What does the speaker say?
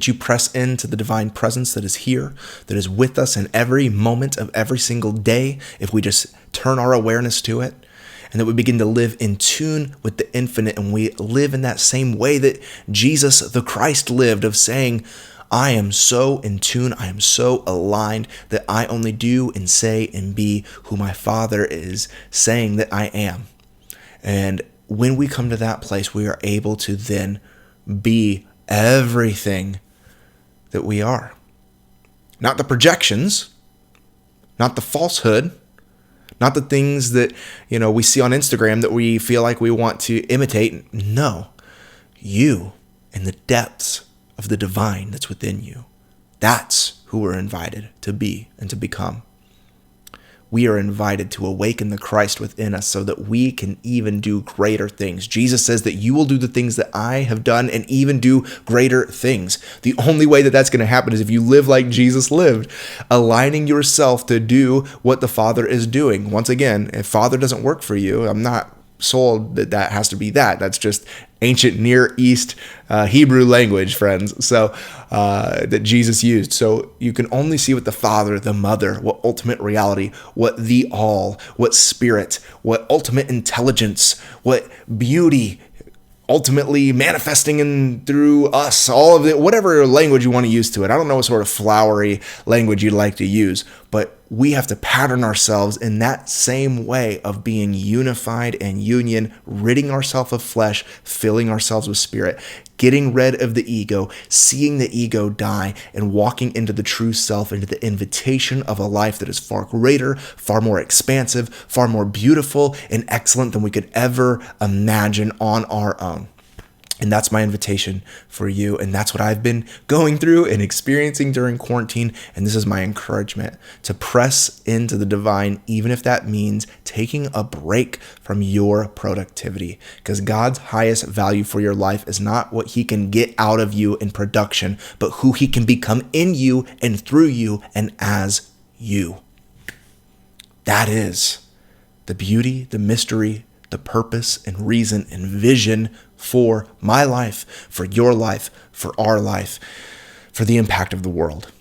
Would you press into the divine presence that is here, that is with us in every moment of every single day, if we just turn our awareness to it? And that we begin to live in tune with the infinite, and we live in that same way that Jesus the Christ lived, of saying, I am so in tune, I am so aligned that I only do and say and be who my Father is saying that I am. And when we come to that place, we are able to then be everything that we are. Not the projections, not the falsehood, not the things that, we see on Instagram that we feel like we want to imitate. No, you in the depths of the divine that's within you. That's who we're invited to be and to become. We are invited to awaken the Christ within us so that we can even do greater things. Jesus says that you will do the things that I have done and even do greater things. The only way that that's going to happen is if you live like Jesus lived, aligning yourself to do what the Father is doing. Once again, if Father doesn't work for you, I'm not sold that has to be that. That's just ancient Near East Hebrew language, friends, so that Jesus used. So you can only see what the Father, the Mother, what ultimate reality, what the all, what spirit, what ultimate intelligence, what beauty, ultimately manifesting in through us, all of it, whatever language you want to use to it. I don't know what sort of flowery language you'd like to use, but we have to pattern ourselves in that same way of being unified and union, ridding ourselves of flesh, filling ourselves with spirit, getting rid of the ego, seeing the ego die, and walking into the true self, into the invitation of a life that is far greater, far more expansive, far more beautiful and excellent than we could ever imagine on our own. And that's my invitation for you. And that's what I've been going through and experiencing during quarantine. And this is my encouragement to press into the divine, even if that means taking a break from your productivity. Because God's highest value for your life is not what he can get out of you in production, but who he can become in you and through you and as you. That is the beauty, the mystery, the purpose and reason and vision for my life, for your life, for our life, for the impact of the world.